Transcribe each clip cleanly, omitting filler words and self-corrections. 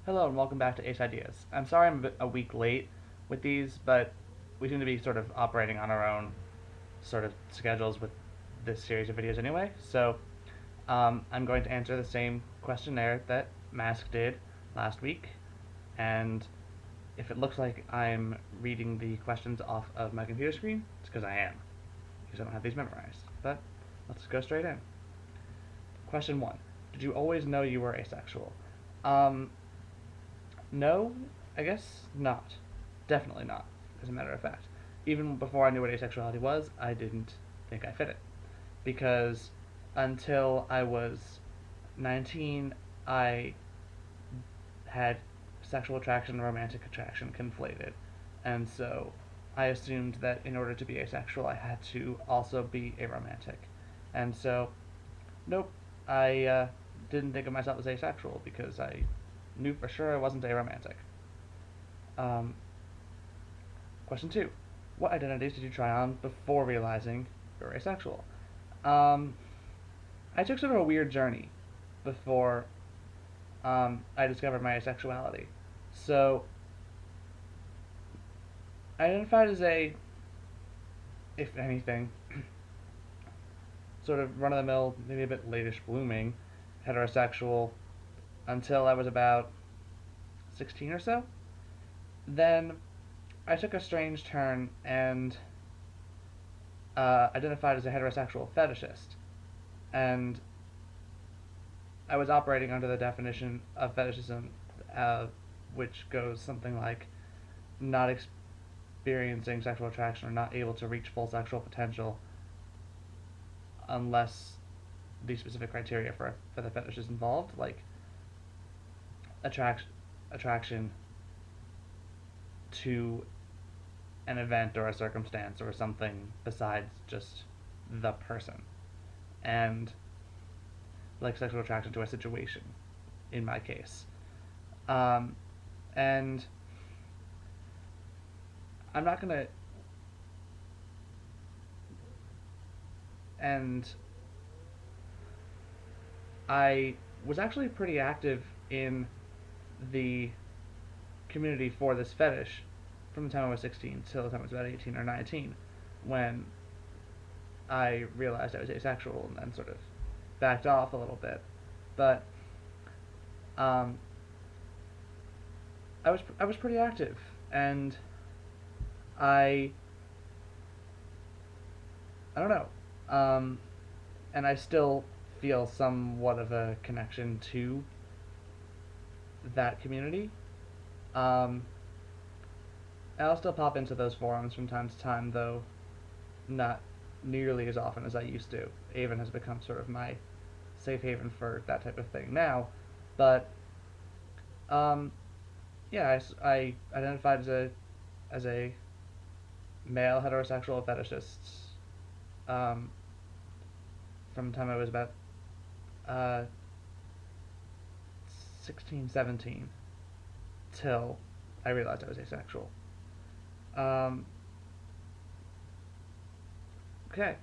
Hello and welcome back to Ace Ideas. I'm sorry I'm a week late with these, but we seem to be sort of operating on our own sort of schedules with this series of videos anyway. So I'm going to answer the same questionnaire that Masque did last week, and if it looks like I'm reading the questions off of my computer screen, it's because I am, because I don't have these memorized. But let's go straight in. Question 1. Did you always know you were asexual? No, I guess not. Definitely not, as a matter of fact. Even before I knew what asexuality was, I didn't think I fit it. Because until I was 19, I had sexual attraction and romantic attraction conflated. And so I assumed that in order to be asexual, I had to also be aromantic. And so, nope, I didn't think of myself as asexual because I knew for sure I wasn't aromantic. Um, Question 2. What identities did you try on before realizing you were asexual? Um, I took sort of a weird journey before I discovered my asexuality. So, I identified as if anything, sort of run of the mill, maybe a bit latish blooming, heterosexual until I was about 16 or so. Then I took a strange turn and identified as a heterosexual fetishist. And I was operating under the definition of fetishism, which goes something like not experiencing sexual attraction or not able to reach full sexual potential unless the specific criteria for the fetish is involved, like attraction to an event or a circumstance or something besides just the person. And like sexual attraction to a situation, in my case. Um, and I'm not gonna. And I was actually pretty active in the community for this fetish from the time I was 16 till the time I was about 18 or 19, when I realized I was asexual and then sort of backed off a little bit. But um, I was pretty active, and I I don't know, and I still feel somewhat of a connection to that community. Um, I'll still pop into those forums from time to time, though not nearly as often as I used to. Avon has become sort of my safe haven for that type of thing now, but um, yeah, I identified as a male heterosexual fetishist um, from the time I was about uh, 16, 17 till I realized I was asexual. Um, okay.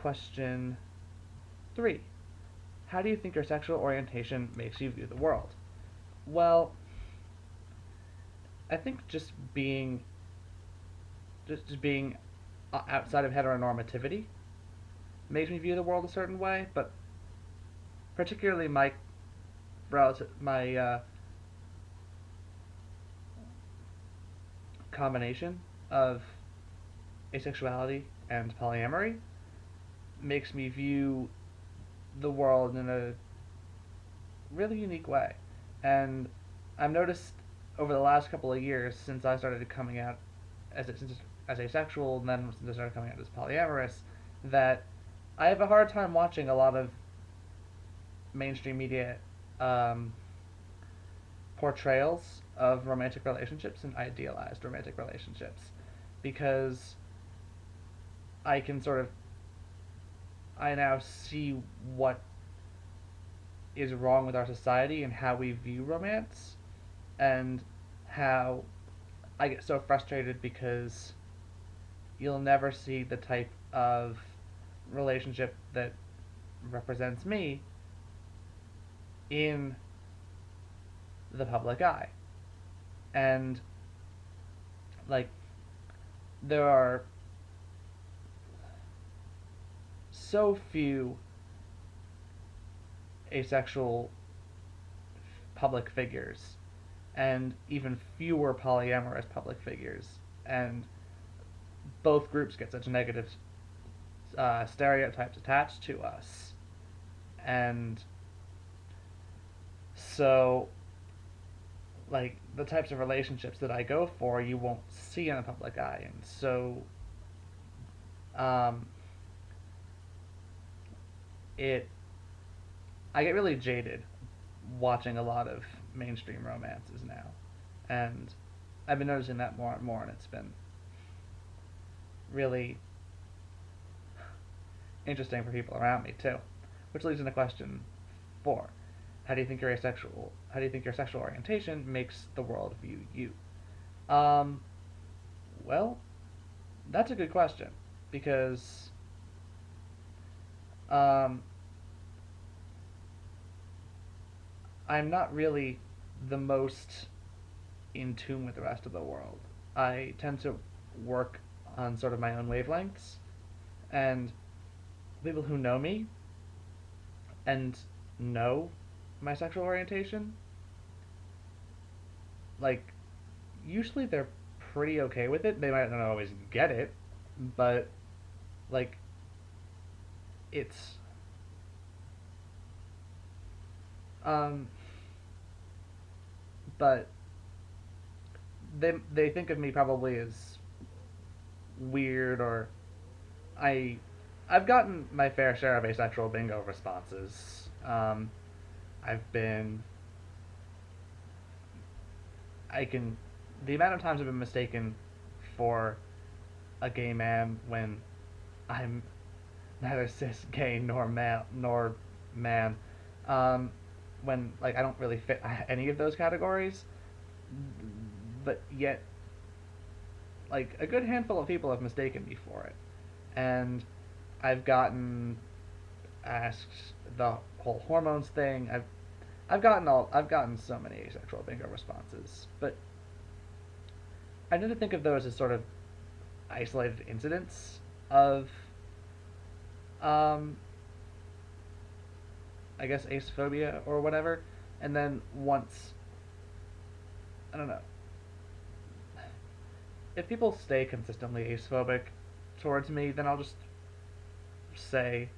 Question 3. How do you think your sexual orientation makes you view the world? Well, I think just being outside of heteronormativity makes me view the world a certain way, but particularly my combination of asexuality and polyamory makes me view the world in a really unique way. And I've noticed over the last couple of years, since I started coming out as asexual, and then since I started coming out as polyamorous, that I have a hard time watching a lot of mainstream media um, portrayals of romantic relationships and idealized romantic relationships, because I can sort of I now see what is wrong with our society and how we view romance, and how I get so frustrated because you'll never see the type of relationship that represents me in the public eye. And like there are so few asexual public figures and even fewer polyamorous public figures, and both groups get such negative stereotypes attached to us. And so like the types of relationships that I go for you won't see in the public eye. And so um, it I get really jaded watching a lot of mainstream romances now, and I've been noticing that more and more, and it's been really interesting for people around me too. Which leads into question 4: How do you think your asexual? How do you think your sexual orientation makes the world view you? Um, well, that's a good question because um, I'm not really the most in tune with the rest of the world. I tend to work on sort of my own wavelengths, and people who know me and know my sexual orientation, like, usually they're pretty okay with it. They might not always get it, but, like, it's, um, but they think of me probably as weird, or I I've gotten my fair share of asexual bingo responses. I've been I can the amount of times I've been mistaken for a gay man when I'm neither cis, gay, nor male, nor man. Um, when like I don't really fit any of those categories, but yet like a good handful of people have mistaken me for it, and I've gotten asked the whole hormones thing. I've gotten so many asexual bingo responses, but I tend to think of those as sort of isolated incidents of um, I guess acephobia or whatever. And then once I don't know, if people stay consistently acephobic towards me, then I'll just say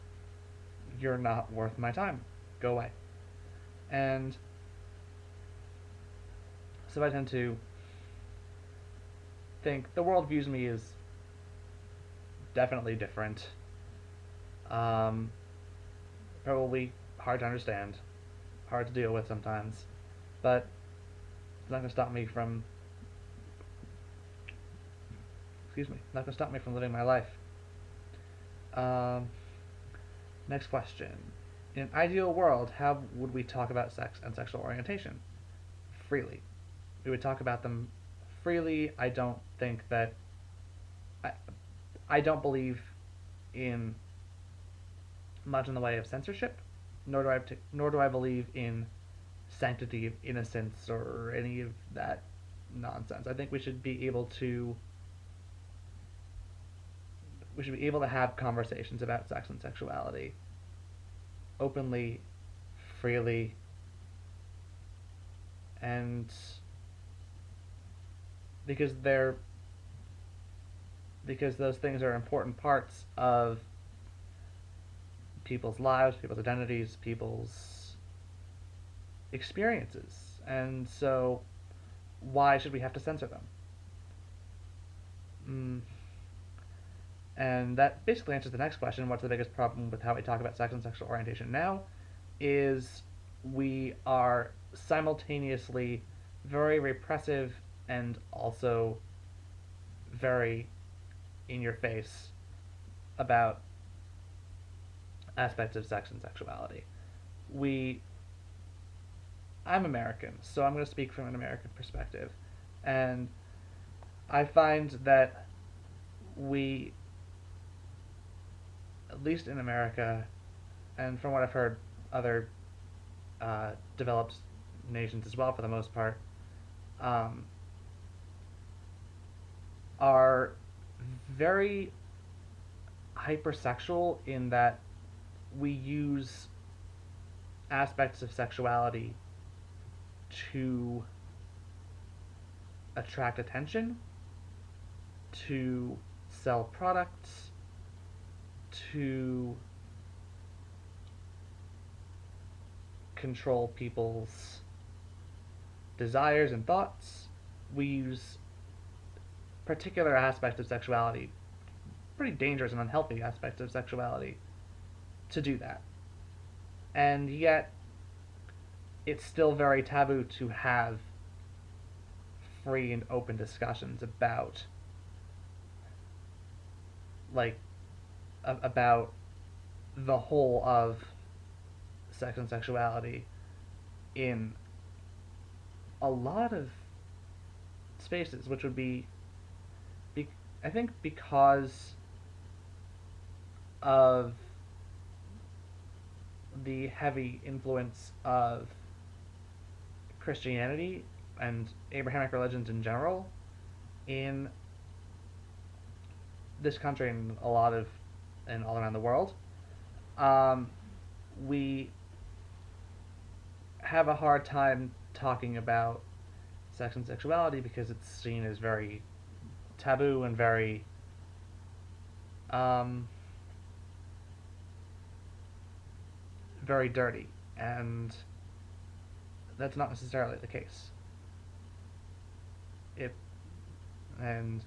you're not worth my time. Go away. And so I tend to think the world views me as definitely different. Um, Probably hard to understand, hard to deal with sometimes, but it's not going to stop me from, not going to stop me from living my life. Um, Next question. In an ideal world, how would we talk about sex and sexual orientation? Freely. We would talk about them freely. I don't think that I, I don't believe in much in the way of censorship, nor do I believe in sanctity of innocence or any of that nonsense. I think we should be able to have conversations about sex and sexuality openly, freely, and because they're because those things are important parts of people's lives, people's identities, people's experiences. And so why should we have to censor them? Mm. And that basically answers the next question: what's the biggest problem with how we talk about sex and sexual orientation now? Is we are simultaneously very repressive and also very in your face about aspects of sex and sexuality. We I'm American, so I'm going to speak from an American perspective. And I find that we, at least in America, and from what I've heard, other developed nations as well, for the most part, um, are very hypersexual in that we use aspects of sexuality to attract attention, to sell products, to control people's desires and thoughts. We use particular aspects of sexuality, pretty dangerous and unhealthy aspects of sexuality, to do that. And yet, it's still very taboo to have free and open discussions about, like, about the whole of sex and sexuality in a lot of spaces, which would be I think because of the heavy influence of Christianity and Abrahamic religions in general in this country and a lot of and all around the world, um, we have a hard time talking about sex and sexuality because it's seen as very taboo and very um, very dirty, and that's not necessarily the case. It and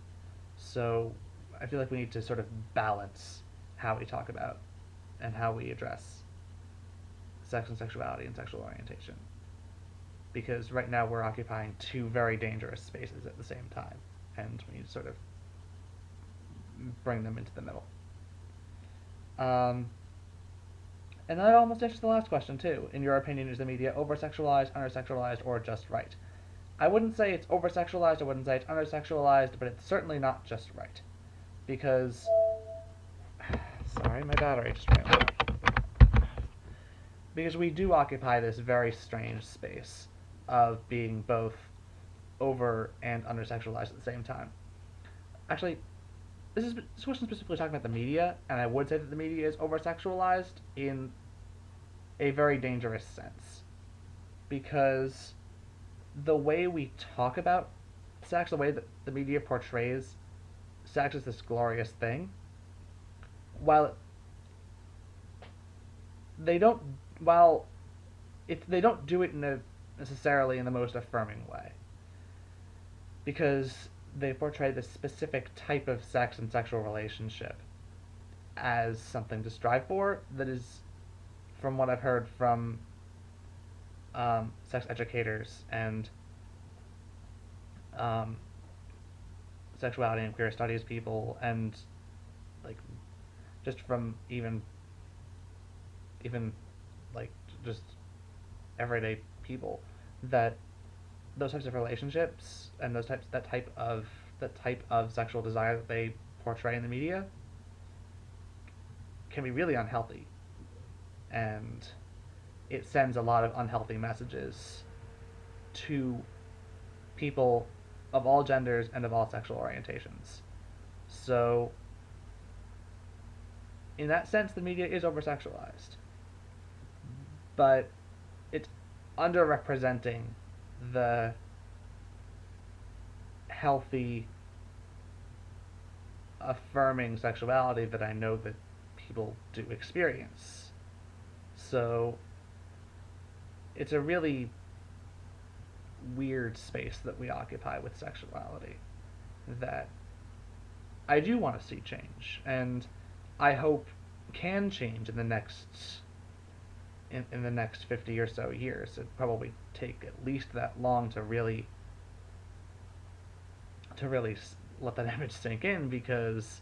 so I feel like we need to sort of balance how we talk about and how we address sex and sexuality and sexual orientation, because right now we're occupying two very dangerous spaces at the same time, and we need to sort of bring them into the middle. Um, and that almost answers the last question too. In your opinion, is the media over-sexualized, under-sexualized, or just right? I wouldn't say it's over-sexualized. I wouldn't say it's under-sexualized, but it's certainly not just right, because sorry, my battery just ran out. Because we do occupy this very strange space of being both over and under-sexualized at the same time. Actually, this question specifically talking about the media, and I would say that the media is over-sexualized in a very dangerous sense, because the way we talk about sex, the way that the media portrays sex as this glorious thing, while they don't, while they don't do it necessarily in the most affirming way, because they portray this specific type of sex and sexual relationship as something to strive for that is, from what I've heard from sex educators and um, sexuality and queer studies people, and like just from even like just everyday people, that those types of relationships and that type of sexual desire that they portray in the media can be really unhealthy, and it sends a lot of unhealthy messages to people of all genders and of all sexual orientations. So, in that sense, the media is over sexualized, but it's underrepresenting the healthy, affirming sexuality that I know that people do experience. So, it's a really weird space that we occupy with sexuality that I do want to see change, and I hope can change in the next 50 or so years. It'd probably take at least that long to really let that image sink in, because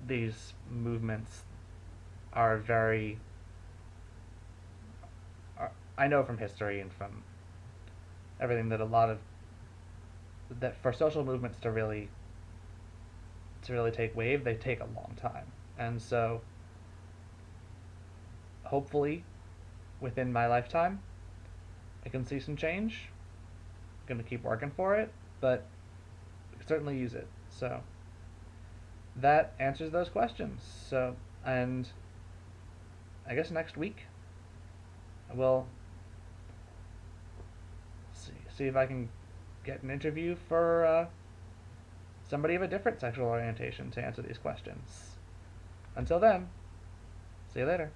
these movements are very I know from history and from everything that a lot of that for social movements to really take wave, they take a long time. And so hopefully within my lifetime I can see some change. I'm gonna keep working for it, but I can certainly use it. So that answers those questions. So, and I guess next week we'll see if I can get an interview for somebody of a different sexual orientation to answer these questions. Until then, see you later.